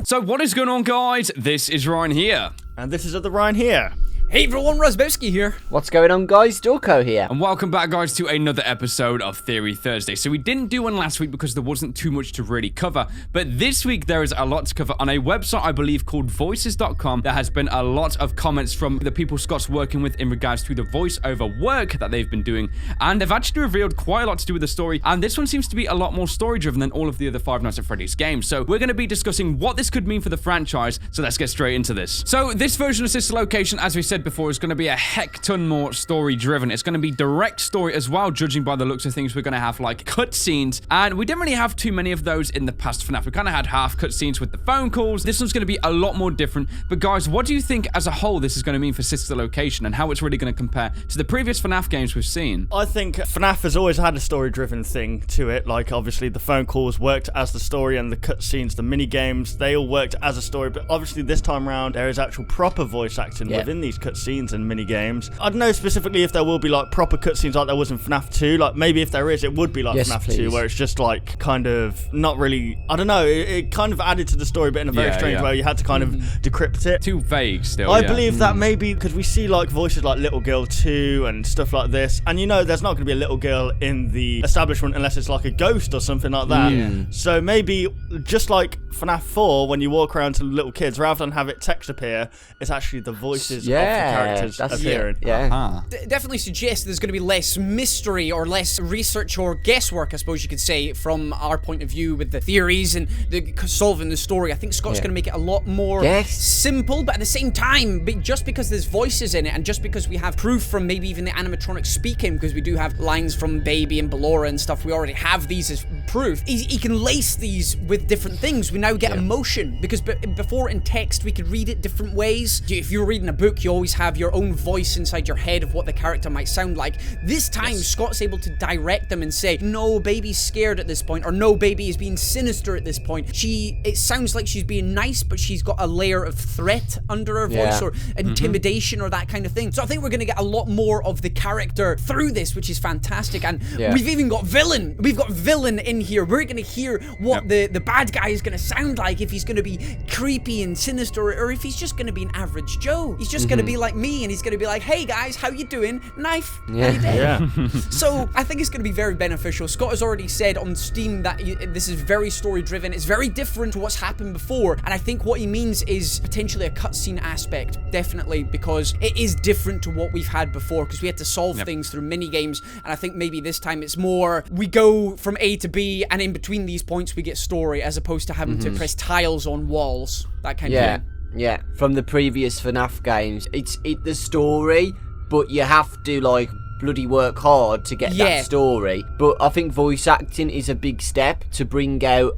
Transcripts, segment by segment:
So what is going on, guys? This is Ryan here. And this is the Ryan here. Hey everyone, Razbowski here. What's going on, guys? Dorko here. And welcome back, guys, to another episode of Theory Thursday. So we didn't do one last week because there wasn't too much to really cover, but this week there is a lot to cover on a website, I believe, called voices.com. There has been a lot of comments from the people Scott's working with in regards to the voiceover work that they've been doing, and they've actually revealed quite a lot to do with the story, and this one seems to be a lot more story-driven than all of the other Five Nights at Freddy's games. So we're going to be discussing what this could mean for the franchise, so let's get straight into this. So this version of Sister Location, as we said before, is going to be a heck ton more story driven. It's going to be direct story as well, judging by the looks of things. We're going to have like cutscenes, and we didn't really have too many of those in the past FNAF. We kind of had half cutscenes with the phone calls. This one's going to be a lot more different. But guys, what do you think as a whole this is going to mean for Sister Location and how it's really going to compare to the previous FNAF games we've seen? I think FNAF has always had a story-driven thing to it. Like, obviously, the phone calls worked as the story, and the cutscenes, the mini-games, they all worked as a story. But obviously, this time around, there is actual proper voice acting within these cutscenes and mini-games. I don't know specifically if there will be like proper cutscenes like there was in FNAF 2. Like, maybe if there is, it would be like FNAF 2, where it's just like kind of not really, I don't know, it kind of added to the story, but in a very strange way. You had to kind of decrypt it. Too vague still. I believe that maybe because we see like voices like Little Girl 2 and stuff like this, and you know there's not going to be a little girl in the establishment unless it's like a ghost or something like that. So maybe just like FNAF 4, when you walk around to little kids, rather than have it text appear, it's actually the voices of the characters appearing. Definitely suggests there's going to be less mystery or less research or guesswork, I suppose you could say, from our point of view with the theories and the solving the story. I think Scott's going to make it a lot more simple, but at the same time, just because there's voices in it, and just because we have proof from maybe even the animatronics speaking, because we do have lines from Baby and Ballora and stuff, we already have these as proof. He can lace these with different things. We now get emotion, because before in text we could read it different ways. If you're reading a book, you always have your own voice inside your head of what the character might sound like. This time, Scott's able to direct them and say, no, Baby's scared at this point, or no, Baby is being sinister at this point. It sounds like she's being nice, but she's got a layer of threat under her voice, or intimidation, or that kind of thing. So I think we're going to get a lot more of the character through this, which is fantastic. And we've even got villain. We've got villain in here. We're going to hear what the bad guy is going to sound like, if he's going to be creepy and sinister, or if he's just going to be an average Joe. He's just going to be like me, and he's going to be like, hey guys, how you doing? Knife. How you doing? So I think it's going to be very beneficial. Scott has already said on Steam that this is very story driven. It's very different to what's happened before, and I think what he means is potentially a cutscene aspect, definitely, because it is different to what we've had before, because we had to solve things through mini games, and I think maybe this time it's more we go from A to B, and in between these points we get story, as opposed to having to press tiles on walls, that kind of thing. Yeah, from the previous FNAF games, it's the story, but you have to like bloody work hard to get that story. But I think voice acting is a big step to bring out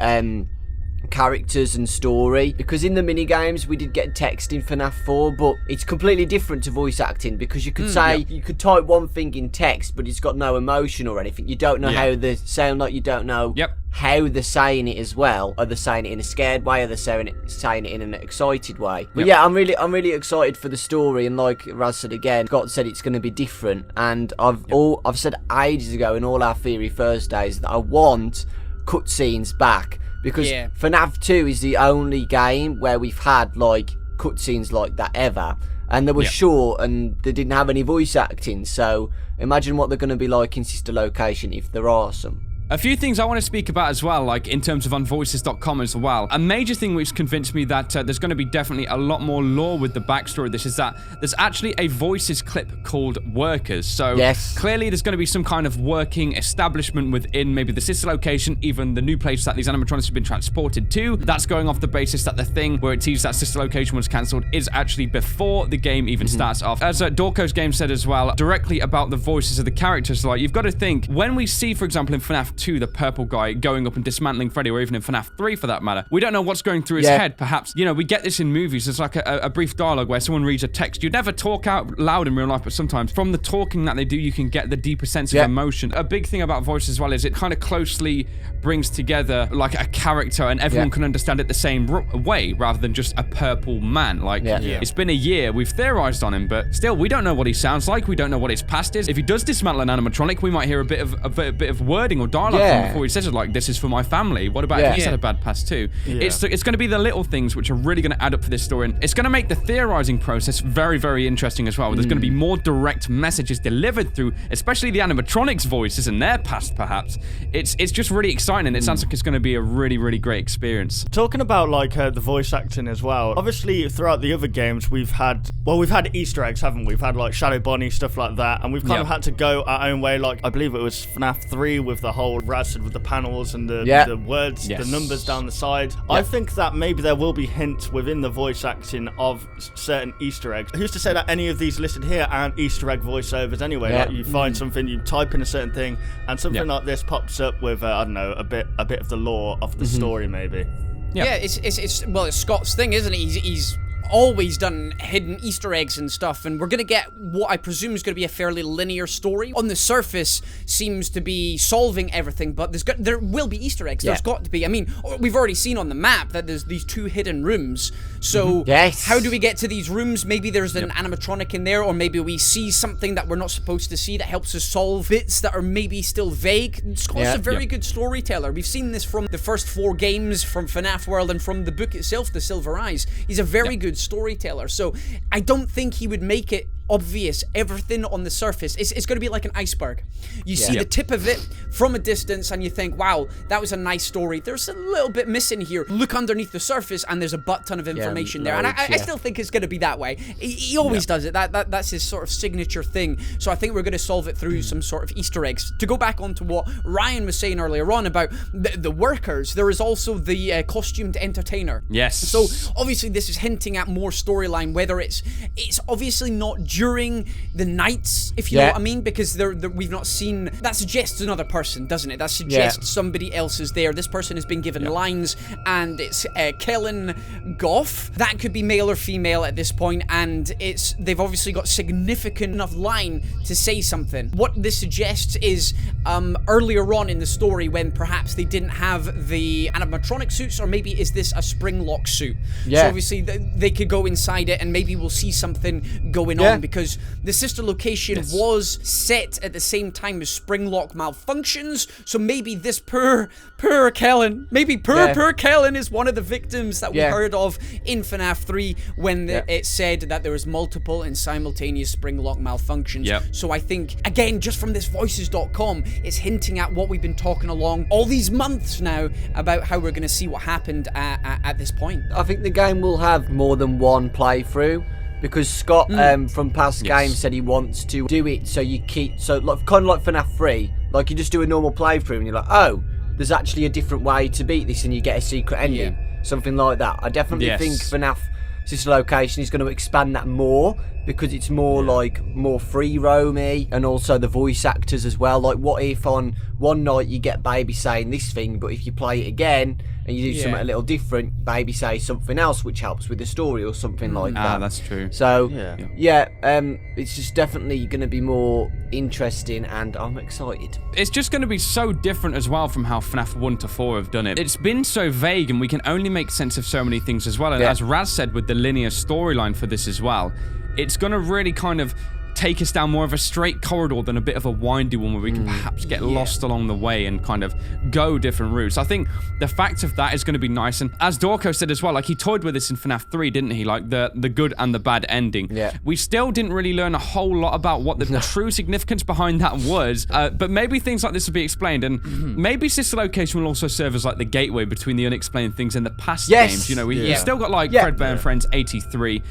characters and story, because in the mini games we did get text in FNAF 4, but it's completely different to voice acting, because you could say you could type one thing in text, but it's got no emotion or anything. You don't know how they sound, like you don't know how they're saying it as well. Are they saying it in a scared way? Are they saying it in an excited way? But yeah, I'm really excited for the story, and like Raz said again, Scott said it's going to be different, and I've said ages ago in all our Theory Thursdays that I want cutscenes back. Because FNAF 2 is the only game where we've had like cutscenes like that ever, and they were short and they didn't have any voice acting. So imagine what they're going to be like in Sister Location if there are some. A few things I want to speak about as well, like in terms of on voices.com as well. A major thing which convinced me that there's going to be definitely a lot more lore with the backstory of this is that there's actually a voices clip called Workers. So clearly there's going to be some kind of working establishment within maybe the Sister Location, even the new place that these animatronics have been transported to. That's going off the basis that the thing where it teases that Sister Location was cancelled is actually before the game even starts off. As Dorko's game said as well, directly about the voices of the characters, like you've got to think, when we see, for example, in FNAF 2, the purple guy going up and dismantling Freddy, or even in FNAF 3 for that matter, we don't know what's going through his head. Perhaps, you know, we get this in movies. There's like a brief dialogue where someone reads a text. You'd never talk out loud in real life, but sometimes from the talking that they do, you can get the deeper sense of emotion. A big thing about voice as well is it kind of closely brings together like a character, and everyone can understand it the same way, rather than just a purple man. Like, it's been a year, we've theorized on him, but still, we don't know what he sounds like. We don't know what his past is. If he does dismantle an animatronic, we might hear a bit of wording or dialogue dialogue from before. He says it like, this is for my family. What about if he's had a bad past too? It's going to be the little things which are really going to add up for this story. And it's going to make the theorizing process very, very interesting as well. There's going to be more direct messages delivered through, especially the animatronics voices and their past, perhaps. It's just really exciting, and it sounds like it's going to be a really, really great experience. Talking about like the voice acting as well. Obviously, throughout the other games, we've had Easter eggs, haven't we? We've had like Shadow Bonnie, stuff like that, and we've kind of had to go our own way. Like I believe it was FNAF 3 with the whole Razed with the panels and the words, the numbers down the side. I think that maybe there will be hints within the voice acting of certain Easter eggs. Who's to say that any of these listed here aren't Easter egg voiceovers anyway? Like you find something, you type in a certain thing, and something like this pops up with I don't know, a bit of the lore of the story maybe. Yeah, it's Scott's thing, isn't it? He's always done hidden Easter eggs and stuff, and we're gonna get what I presume is gonna be a fairly linear story. On the surface, seems to be solving everything, but there will be Easter eggs. There's got to be. I mean, we've already seen on the map that there's these 2 hidden rooms. So how do we get to these rooms? Maybe there's an animatronic in there, or maybe we see something that we're not supposed to see that helps us solve bits that are maybe still vague. Scott's a very good storyteller. We've seen this from the first 4 games, from FNAF World, and from the book itself, The Silver Eyes. He's a very good storyteller, so I don't think he would make it obvious everything on the surface. It's going to be like an iceberg. You see the tip of it from a distance and you think, wow, that was a nice story. There's a little bit missing here. Look underneath the surface and there's a butt ton of information there. And I still think it's going to be that way. He always does it. That's his sort of signature thing. So I think we're going to solve it through some sort of Easter eggs. To go back onto what Ryan was saying earlier on about the workers, there is also the costumed entertainer. Yes. So obviously this is hinting at more storyline, whether it's obviously not during the nights, if you know what I mean, because we've not seen. That suggests another person, doesn't it? That suggests somebody else is there. This person has been given lines, and it's Kellen Goff. That could be male or female at this point, and they've obviously got significant enough line to say something. What this suggests is earlier on in the story, when perhaps they didn't have the animatronic suits, or maybe is this a spring lock suit? So obviously they could go inside it, and maybe we'll see something going on, because the sister location was set at the same time as Springlock malfunctions, so maybe this poor Kellen, poor Kellen is one of the victims that we heard of in FNAF 3 when it said that there was multiple and simultaneous Springlock malfunctions. So I think, again, just from this voices.com, it's hinting at what we've been talking along all these months now about how we're going to see what happened at this point. I think the game will have more than one playthrough, because Scott from past games said he wants to do it so you keep, so like kind of like FNAF 3, like you just do a normal playthrough and you're like, oh, there's actually a different way to beat this, and you get a secret ending, something like that. I definitely think FNAF Sister Location is going to expand that more, because it's more like more free roamy, and also the voice actors as well. Like, what if on one night you get Baby saying this thing, but if you play it again and you do something a little different, Baby says something else which helps with the story or something like that. That's true. So it's just definitely going to be more interesting, and I'm excited. It's just going to be so different as well from how FNAF 1 to 4 have done it. It's been so vague, and we can only make sense of so many things as well. And as Raz said, with the linear storyline for this as well, it's going to really kind of take us down more of a straight corridor than a bit of a windy one where we can perhaps get lost along the way and kind of go different routes. I think the fact of that is going to be nice. And as Dorco said as well, like, he toyed with this in FNAF 3, didn't he? Like the good and the bad ending. We still didn't really learn a whole lot about what the true significance behind that was, but maybe things like this will be explained, and maybe Sister Location will also serve as like the gateway between the unexplained things in the past games. You know, we still got like Fredbear and Friends 83.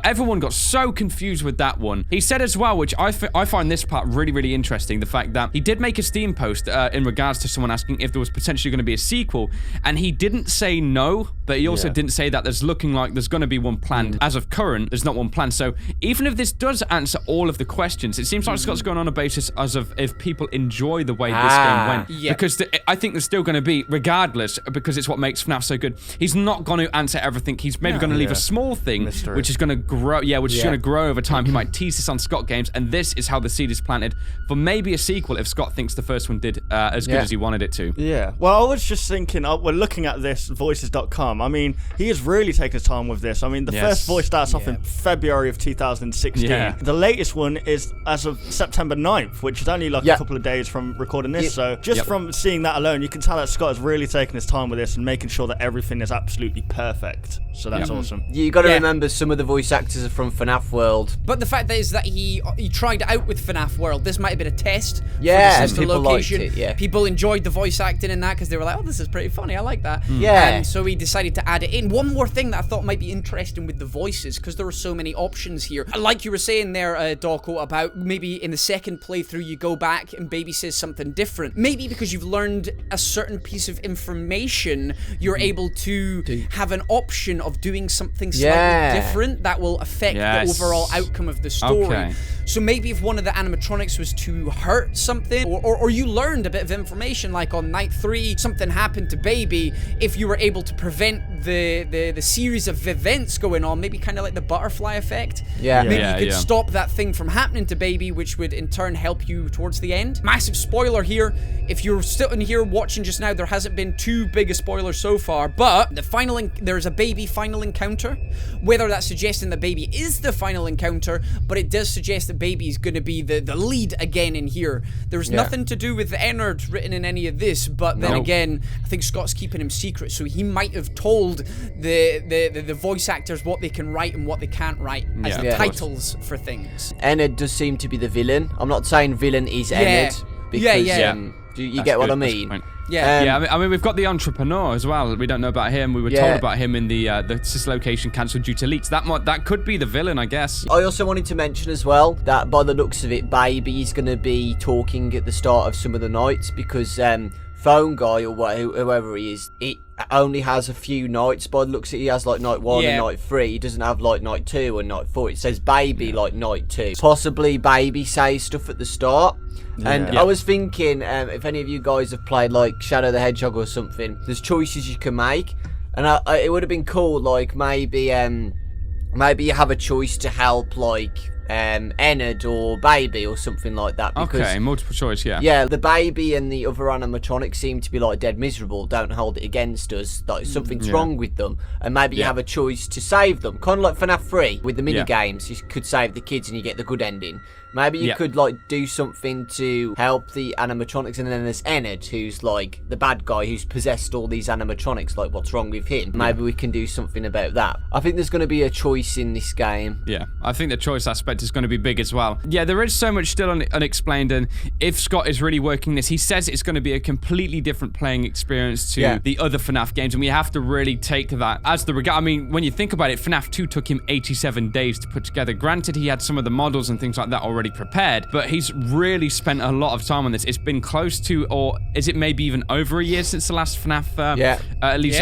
Everyone got so confused with that one. He said as well, which I find this part really, really interesting, the fact that he did make a Steam post in regards to someone asking if there was potentially going to be a sequel, and he didn't say no, but he also didn't say that there's looking like there's going to be one planned. As of current, there's not one planned. So even if this does answer all of the questions, it seems like Scott's going on a basis as of if people enjoy the way this game went. Because I think there's still going to be, regardless, because it's what makes FNAF so good, he's not going to answer everything. He's maybe going to leave a small thing, which is going to grow, which is going to grow over time. He might tease this on Scott games, and this is how the seed is planted for maybe a sequel if Scott thinks the first one did as good as he wanted it to. Yeah. Well, I was just thinking, we're looking at this voices.com. I mean, he has really taken his time with this. I mean, the first voice starts off in February of 2016. Yeah. The latest one is as of September 9th, which is only like a couple of days from recording this. So just from seeing that alone, you can tell that Scott has really taken his time with this and making sure that everything is absolutely perfect. So that's awesome. You got to remember, some of the voice actors are from FNAF World. But the fact is that he tried it out with FNAF World. This might have been a test for the and sister people location. liked it, People enjoyed the voice acting in that because they were like, oh, this is pretty funny. I like that. Yeah. And so he decided to add it in. One more thing that I thought might be interesting with the voices, because there are so many options here. Like you were saying there, Dawko, about maybe in the second playthrough you go back and Baby says something different. Maybe because you've learned a certain piece of information, you're able to have an option of doing something slightly different that will affect the overall outcome of the story. Okay. So maybe if one of the animatronics was to hurt something, or you learned a bit of information, like on night 3, something happened to Baby, if you were able to prevent the series of events going on, maybe kind of like the butterfly effect. Maybe you could stop that thing from happening to Baby, which would in turn help you towards the end. Massive spoiler here. If you're still in here watching just now, there hasn't been too big a spoiler so far, but there's a Baby final encounter. Whether that's suggesting that Baby is the final encounter, but it does suggest that Baby is going to be the lead again in here. There's nothing to do with the Ennard written in any of this, but then again, I think Scott's keeping him secret, so he might have told the voice actors what they can write and what they can't write as the titles for things. Ennard does seem to be the villain. I'm not saying villain is Ennard, because do you get what I mean? I mean, we've got the entrepreneur as well. We don't know about him. We were told about him in the sister location cancelled due to leaks. That could be the villain, I guess. I also wanted to mention as well that by the looks of it, Baby is going to be talking at the start of some of the nights, because Phone Guy or whoever he is, it only has a few nights. By the looks of it, he has like night 1 and night 3. He doesn't have like night 2 and night 4. It says Baby like night 2. Possibly Baby says stuff at the start. And I was thinking, if any of you guys have played like Shadow the Hedgehog or something, there's choices you can make, and it would have been cool, like maybe you have a choice to help like Ennard or Baby or something like that. Because, multiple choice, Yeah, the Baby and the other animatronics seem to be like dead miserable. Don't hold it against us. Like something's wrong with them, and maybe you have a choice to save them. Kind of like FNAF 3 with the mini games. You could save the kids and you get the good ending. Maybe you could like do something to help the animatronics, and then there's Ennard, who's like the bad guy who's possessed all these animatronics. Like, what's wrong with him? Maybe we can do something about that. I think there's going to be a choice in this game. Yeah, I think the choice aspect is going to be big as well. Yeah, there is so much still unexplained, and if Scott is really working this, he says it's going to be a completely different playing experience to the other FNAF games, and we have to really take that as the regard. I mean, when you think about it, FNAF 2 took him 87 days to put together. Granted, he had some of the models and things like that already prepared, but he's really spent a lot of time on this. It's been close to, or is it maybe even over a year since the last FNAF at least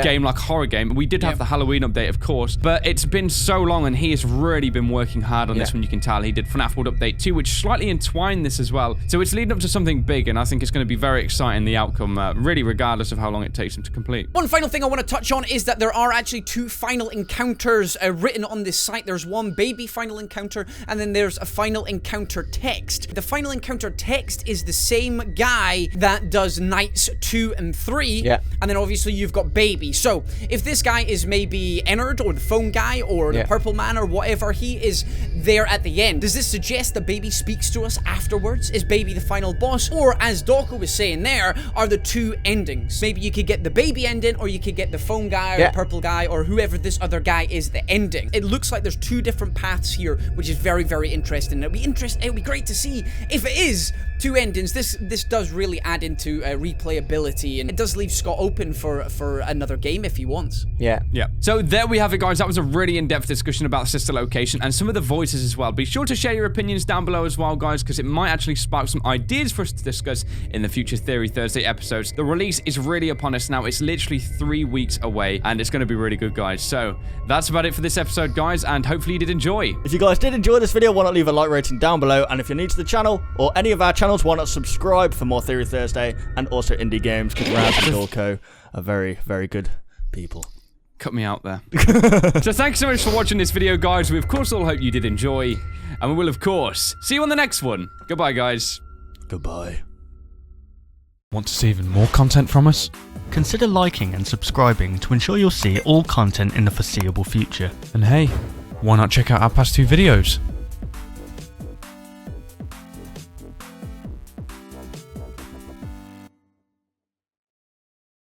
game, like horror game. We did have the Halloween update, of course, but it's been so long, and he has really been working hard on this one. You can tell he did FNAF World Update 2, which slightly entwined this as well. So it's leading up to something big, and I think it's going to be very exciting, the outcome, really regardless of how long it takes him to complete. One final thing I want to touch on is that there are actually 2 final encounters written on this site. There's one Baby final encounter, and then there's a final encounter text. The final encounter text is the same guy that does nights 2 and 3, and then obviously you've got Baby. So if this guy is maybe Ennard or the phone guy or the purple man or whatever, he is there at the end. Does this suggest that Baby speaks to us afterwards? Is Baby the final boss? Or, as Dawko was saying there, are the 2 endings? Maybe you could get the Baby ending, or you could get the phone guy or the purple guy or whoever this other guy is the ending. It looks like there's 2 different paths here, which is very, very interesting. It'll be great to see if it is 2 endings. This does really add into replayability, and it does leave Scott open for another game if he wants. Yeah. So there we have it, guys. That was a really in-depth discussion about sister location and some of the voices as well. Be sure to share your opinions down below as well, guys, because it might actually spark some ideas for us to discuss in the future Theory Thursday episodes. The release is really upon us now. It's literally 3 weeks away, and it's going to be really good, guys. So that's about it for this episode, guys, and hopefully you did enjoy. If you guys did enjoy this video, why not leave a like rating down below, and if you're new to the channel or any of our channels, why not subscribe for more Theory Thursday and also indie games, because Raz and Dawko are very, very good people. Cut me out there. So thanks so much for watching this video, guys. We of course all hope you did enjoy, and we will of course see you on the next one. Goodbye, guys. Goodbye. Want to see even more content from us? Consider liking and subscribing to ensure you'll see all content in the foreseeable future. And hey, why not check out our past 2 videos?